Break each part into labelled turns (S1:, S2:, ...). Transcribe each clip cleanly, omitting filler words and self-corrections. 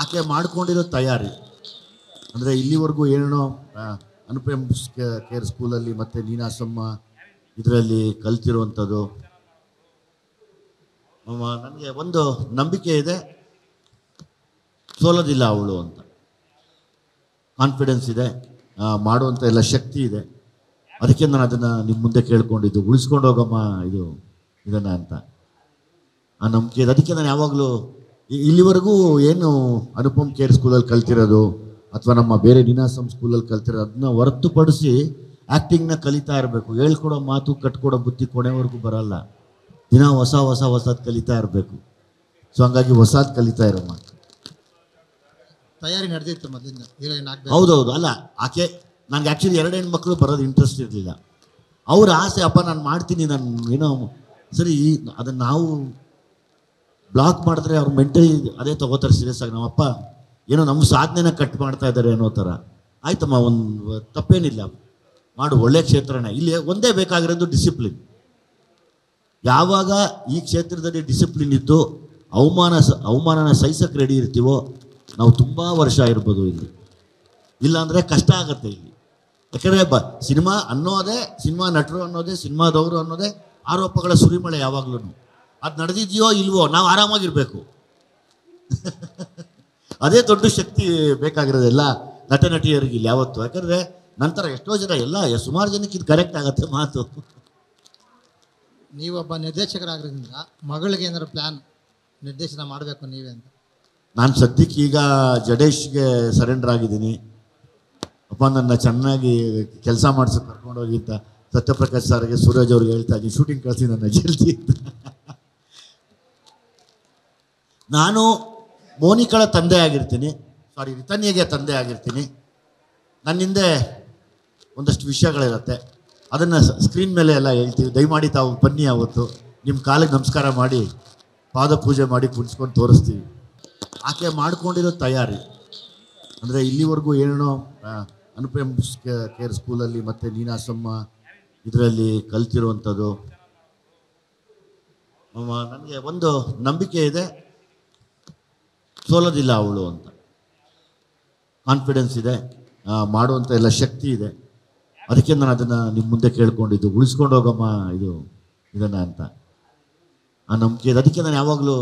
S1: ಆಕೆ ಮಾಡ್ಕೊಂಡಿರೋ ತಯಾರಿ ಅಂದರೆ ಇಲ್ಲಿವರೆಗೂ ಏನೇನೋ ಅನುಪಮ್ ಕೇರ್ ಸ್ಕೂಲಲ್ಲಿ ಮತ್ತು ನೀನಾಸಮ್ಮ ಇದರಲ್ಲಿ ಕಲ್ತಿರುವಂಥದ್ದು ನನಗೆ ಒಂದು ನಂಬಿಕೆ ಇದೆ, ಸೋಲೋದಿಲ್ಲ ಅವಳು ಅಂತ ಕಾನ್ಫಿಡೆನ್ಸ್ ಇದೆ, ಮಾಡುವಂಥ ಎಲ್ಲ ಶಕ್ತಿ ಇದೆ. ಅದಕ್ಕೆ ನಾನು ಅದನ್ನು ನಿಮ್ಮ ಮುಂದೆ ಕೇಳ್ಕೊಂಡಿದ್ದು, ಉಳಿಸ್ಕೊಂಡು ಹೋಗಮ್ಮ ಇದನ್ನು ಅಂತ ಆ ನಂಬಿಕೆ ಇದೆ. ಅದಕ್ಕೆ ನಾನು ಯಾವಾಗಲೂ ಇಲ್ಲಿವರೆಗೂ ಏನು ಅನುಪಮ್ ಕೇರ್ ಸ್ಕೂಲಲ್ಲಿ ಕಲ್ತಿರೋದು ಅಥವಾ ನಮ್ಮ ಬೇರೆ ನೀನಾಸಮ್ ಸ್ಕೂಲಲ್ಲಿ ಕಲ್ತಿರೋದು ಅದನ್ನ ಹೊರತುಪಡಿಸಿ ಆ್ಯಕ್ಟಿಂಗ್ನ ಕಲಿತಾ ಇರಬೇಕು. ಹೇಳ್ಕೊಡೋ ಮಾತು ಕಟ್ಕೊಡೋ ಬುದ್ಧಿ ಕೊನೆವರೆಗೂ ಬರಲ್ಲ. ದಿನ ಹೊಸದು ಕಲಿತಾ ಇರಬೇಕು. ಸೊ ಹಂಗಾಗಿ ಹೊಸದು ಕಲಿತಾ ಇರಮ್ಮ.
S2: ತಯಾರಿ ನಡೆದಿತ್ತು ಮೊದಲಿಂದ ಹೀರೋಯಿನ್ ಆಗಬೇಕು.
S1: ಹೌದೌದು. ಅಲ್ಲ, ಆಕೆ ನನಗೆ ಆ್ಯಕ್ಚುಲಿ 2 ಹೆಣ್ಮಕ್ಳು ಬರೋದು ಇಂಟ್ರೆಸ್ಟ್ ಇರಲಿಲ್ಲ. ಅವ್ರ ಆಸೆ, ಅಪ್ಪ ನಾನು ಮಾಡ್ತೀನಿ, ನಾನು ಏನೋ ಸರಿ ಅದನ್ನು ನಾವು ಬ್ಲಾಕ್ ಮಾಡಿದ್ರೆ ಅವ್ರು ಮೆಂಟಲಿ ಅದೇ ತಗೋತಾರೆ ಸೀರಿಯಸ್ ಆಗಿ. ನಮ್ಮಪ್ಪ ಏನೋ ನಮ್ಮ ಸಾಧನೆನ ಕಟ್ ಮಾಡ್ತಾ ಇದ್ದಾರೆ ಅನ್ನೋ ಥರ. ಆಯ್ತಮ್ಮ, ಒಂದು ತಪ್ಪೇನಿಲ್ಲ, ಮಾಡು, ಒಳ್ಳೆ ಕ್ಷೇತ್ರನೇ. ಇಲ್ಲಿ ಒಂದೇ ಬೇಕಾಗಿರೋದು ಡಿಸಿಪ್ಲಿನ್. ಯಾವಾಗ ಈ ಕ್ಷೇತ್ರದಲ್ಲಿ ಡಿಸಿಪ್ಲಿನ್ ಇದ್ದು ಅವಮಾನನ ಸಹಿಸಕ್ಕೆ ರೆಡಿ ಇರ್ತೀವೋ ನಾವು ತುಂಬ ವರ್ಷ ಇರ್ಬೋದು ಇಲ್ಲಿ. ಇಲ್ಲಾಂದರೆ ಕಷ್ಟ ಆಗುತ್ತೆ ಇಲ್ಲಿ. ಯಾಕಂದರೆ ಸಿನಿಮಾ ಅನ್ನೋದೇ, ಸಿನಿಮಾ ನಟರು ಅನ್ನೋದೇ, ಸಿನಿಮಾದವರು ಅನ್ನೋದೇ ಆರೋಪಗಳ ಸುರಿಮಳೆ. ಯಾವಾಗಲೂ ಅದು ನಡೆದಿದೆಯೋ ಇಲ್ವೋ ನಾವು ಆರಾಮಾಗಿರ್ಬೇಕು. ಅದೇ ದೊಡ್ಡ ಶಕ್ತಿ ಬೇಕಾಗಿರೋದೆಲ್ಲ ನಟ ನಟಿಯರಿಗೆ ಇಲ್ಲಿ ಯಾವತ್ತು. ಯಾಕಂದರೆ ನಂತರ ಎಷ್ಟೋ ಜನ ಸುಮಾರು ಜನಕ್ಕೆ ಇದು ಕರೆಕ್ಟ್ ಆಗುತ್ತೆ ಮಾತು.
S2: ನೀವೊಬ್ಬ ನಿರ್ದೇಶಕರಾಗೋದ್ರಿಂದ ಮಗಳಿಗೆ ಏನಾದ್ರು ಪ್ಲ್ಯಾನ್ ನಿರ್ದೇಶನ ಮಾಡಬೇಕು ನೀವೇ ಅಂತ?
S1: ನಾನು ಸದ್ಯಕ್ಕೆ ಈಗ ಜಡೇಶ್ಗೆ ಸರೆಂಡರ್ ಆಗಿದ್ದೀನಿ. ಅಪ್ಪ ನನ್ನ ಚೆನ್ನಾಗಿ ಕೆಲಸ ಮಾಡಿಸೋಕೆ ಕರ್ಕೊಂಡೋಗಿದ್ದ ಸತ್ಯಪ್ರಕಾಶ್ ಸರ್ಗೆ, ಸೂರಜ್ ಅವ್ರಿಗೆ ಹೇಳ್ತಾ ಇದ್ದೀನಿ, ಶೂಟಿಂಗ್ ಕಳಿಸಿ ನನ್ನ ಜಲ್ದಿ. ನಾನು ಮೋನಿಕಳ ತಂದೆ ಆಗಿರ್ತೀನಿ, ರಿತನ್ಯಗೆ ತಂದೆ ಆಗಿರ್ತೀನಿ. ನನ್ನ ಹಿಂದೆ ಒಂದಷ್ಟು ವಿಷಯಗಳಿರುತ್ತೆ, ಅದನ್ನು ಸ್ಕ್ರೀನ್ ಮೇಲೆ ಎಲ್ಲ ಹೇಳ್ತೀವಿ. ದಯಮಾಡಿ ತಾವು ಬನ್ನಿ, ಆವತ್ತು ನಿಮ್ಮ ಕಾಲಿಗೆ ನಮಸ್ಕಾರ ಮಾಡಿ ಪಾದ ಪೂಜೆ ಮಾಡಿ ಕುಣಿಸ್ಕೊಂಡು ತೋರಿಸ್ತೀವಿ. ಆಕೆ ಮಾಡ್ಕೊಂಡಿರೋ ತಯಾರಿ ಅಂದರೆ ಇಲ್ಲಿವರೆಗೂ ಏನೇನೋ ಅನುಪಮ್ ಕೇರ್ ಸ್ಕೂಲಲ್ಲಿ ಮತ್ತು ನೀನಾಸಮ್ಮ ಇದರಲ್ಲಿ ಕಲ್ತಿರುವಂಥದ್ದು ನನಗೆ ಒಂದು ನಂಬಿಕೆ ಇದೆ, ಸೋಲೋದಿಲ್ಲ ಅವಳು ಅಂತ ಕಾನ್ಫಿಡೆನ್ಸ್ ಇದೆ, ಮಾಡುವಂಥ ಎಲ್ಲ ಶಕ್ತಿ ಇದೆ. ಅದಕ್ಕೆ ನಾನು ಅದನ್ನು ನಿಮ್ಮ ಮುಂದೆ ಕೇಳ್ಕೊಂಡಿದ್ದು, ಉಳಿಸ್ಕೊಂಡು ಹೋಗಮ್ಮ ಇದನ್ನು ಅಂತ ಆ ನಂಬಿಕೆ ಇದೆ. ಅದಕ್ಕೆ ನಾನು ಯಾವಾಗಲೂ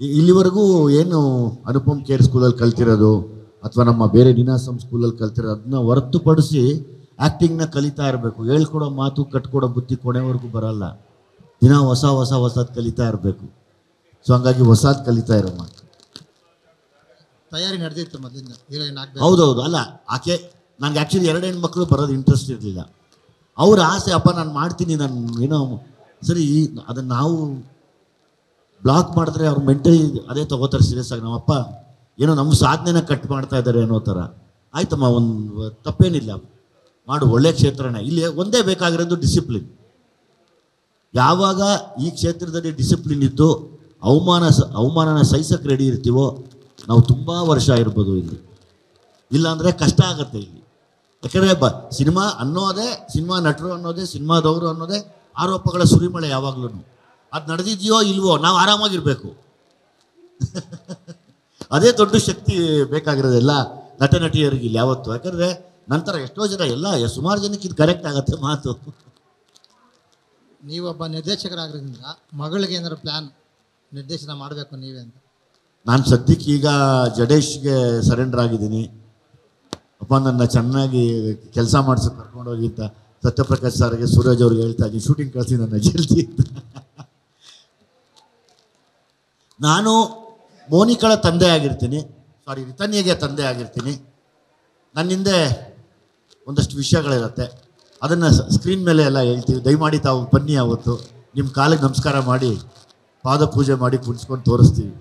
S1: ಇಲ್ಲಿವರೆಗೂ ಏನು ಅನುಪಮ್ ಕೇರ್ ಸ್ಕೂಲಲ್ಲಿ ಕಲ್ತಿರೋದು ಅಥವಾ ನಮ್ಮ ಬೇರೆ ನೀನಾಸಮ್ ಸ್ಕೂಲಲ್ಲಿ ಕಲ್ತಿರೋದು ಅದನ್ನ ಹೊರತುಪಡಿಸಿ ಆ್ಯಕ್ಟಿಂಗ್ನ ಕಲಿತಾ ಇರಬೇಕು. ಹೇಳ್ಕೊಡೋ ಮಾತು ಕಟ್ಕೊಡೋ ಬುದ್ಧಿ ಕೊನೆವರೆಗೂ ಬರಲ್ಲ. ದಿನ ಹೊಸದು ಕಲಿತಾ ಇರಬೇಕು. ಸೊ ಹಂಗಾಗಿ ಹೊಸದು ಕಲಿತಾ ಇರಮ್ಮ.
S2: ತಯಾರಿ ನಡೆದಿತ್ತು ಮೊದಲಿಂದ ಹೀರೋಯಿನ್ ಆಗಬೇಕು.
S1: ಹೌದೌದು. ಅಲ್ಲ, ಆಕೆ ನನಗೆ ಆ್ಯಕ್ಚುಲಿ 2 ಹೆಣ್ಮಕ್ಳು ಬರೋದು ಇಂಟ್ರೆಸ್ಟ್ ಇರಲಿಲ್ಲ. ಅವ್ರ ಆಸೆ, ಅಪ್ಪ ನಾನು ಮಾಡ್ತೀನಿ, ನಾನು ಏನೋ ಸರಿ ಅದನ್ನು ನಾವು ಬ್ಲಾಕ್ ಮಾಡಿದ್ರೆ ಅವ್ರು ಮೆಂಟಲಿ ಅದೇ ತಗೋತಾರೆ ಸೀರಿಯಸ್ ಆಗಿ. ನಮ್ಮಪ್ಪ ಏನೋ ನಮ್ಮ ಸಾಧನೆನ ಕಟ್ ಮಾಡ್ತಾ ಇದ್ದಾರೆ ಅನ್ನೋ ಥರ. ಆಯ್ತಮ್ಮ, ಒಂದು ತಪ್ಪೇನಿಲ್ಲ, ಮಾಡು, ಒಳ್ಳೆ ಕ್ಷೇತ್ರನೇ. ಇಲ್ಲಿ ಒಂದೇ ಬೇಕಾಗಿರೋದು ಡಿಸಿಪ್ಲಿನ್. ಯಾವಾಗ ಈ ಕ್ಷೇತ್ರದಲ್ಲಿ ಡಿಸಿಪ್ಲಿನ್ ಇದ್ದು ಅವಮಾನನ ಸಹಿಸಕ್ಕೆ ರೆಡಿ ಇರ್ತೀವೋ ನಾವು ತುಂಬ ವರ್ಷ ಇರ್ಬೋದು ಇಲ್ಲಿ. ಇಲ್ಲಾಂದರೆ ಕಷ್ಟ ಆಗುತ್ತೆ ಇಲ್ಲಿ. ಯಾಕಂದರೆ ಸಿನಿಮಾ ಅನ್ನೋದೇ, ಸಿನಿಮಾ ನಟರು ಅನ್ನೋದೇ, ಸಿನಿಮಾದವರು ಅನ್ನೋದೇ ಆರೋಪಗಳ ಸುರಿಮಳೆ. ಯಾವಾಗಲೂ ಅದು ನಡೆದಿದೆಯೋ ಇಲ್ವೋ ನಾವು ಆರಾಮಾಗಿರ್ಬೇಕು. ಅದೇ ದೊಡ್ಡ ಶಕ್ತಿ ಬೇಕಾಗಿರೋದೆಲ್ಲ ನಟ ನಟಿಯರಿಗೆ ಇಲ್ಲಿ ಯಾವತ್ತು. ಯಾಕಂದರೆ ನಂತರ ಎಷ್ಟೋ ಜನ ಸುಮಾರು ಜನಕ್ಕೆ ಇದು ಕರೆಕ್ಟ್ ಆಗುತ್ತೆ ಮಾತು.
S2: ನೀವೊಬ್ಬ ನಿರ್ದೇಶಕರಾಗೋದ್ರಿಂದ ಮಗಳಿಗೆ ಏನಾದ್ರು ಪ್ಲ್ಯಾನ್ ನಿರ್ದೇಶನ ಮಾಡಬೇಕು ನೀವೇ ಅಂತ?
S1: ನಾನು ಸದ್ಯಕ್ಕೆ ಈಗ ಜಡೇಶ್ಗೆ ಸರೆಂಡರ್ ಆಗಿದ್ದೀನಿ. ಅಪ್ಪ ನನ್ನ ಚೆನ್ನಾಗಿ ಕೆಲಸ ಮಾಡಿಸೋಕೆ ಕರ್ಕೊಂಡೋಗಿದ್ದ ಸತ್ಯಪ್ರಕಾಶ್ ಸರ್ಗೆ, ಸೂರಜ್ ಅವ್ರಿಗೆ ಹೇಳ್ತಾ ಇದ್ದೀನಿ, ಶೂಟಿಂಗ್ ಕಳಿಸಿ ನನ್ನ ಜಲ್ದಿ. ನಾನು ಮೋನಿಕಳ ತಂದೆ ಆಗಿರ್ತೀನಿ, ರಿತನ್ಯಗೆ ತಂದೆ ಆಗಿರ್ತೀನಿ. ನನ್ನ ಹಿಂದೆ ಒಂದಷ್ಟು ವಿಷಯಗಳಿರುತ್ತೆ, ಅದನ್ನು ಸ್ಕ್ರೀನ್ ಮೇಲೆ ಎಲ್ಲ ಹೇಳ್ತೀವಿ. ದಯಮಾಡಿ ತಾವು ಬನ್ನಿ, ಆವತ್ತು ನಿಮ್ಮ ಕಾಲಿಗೆ ನಮಸ್ಕಾರ ಮಾಡಿ ಪಾದ ಪೂಜೆ ಮಾಡಿ ಕುಣಿಸ್ಕೊಂಡು ತೋರಿಸ್ತೀವಿ.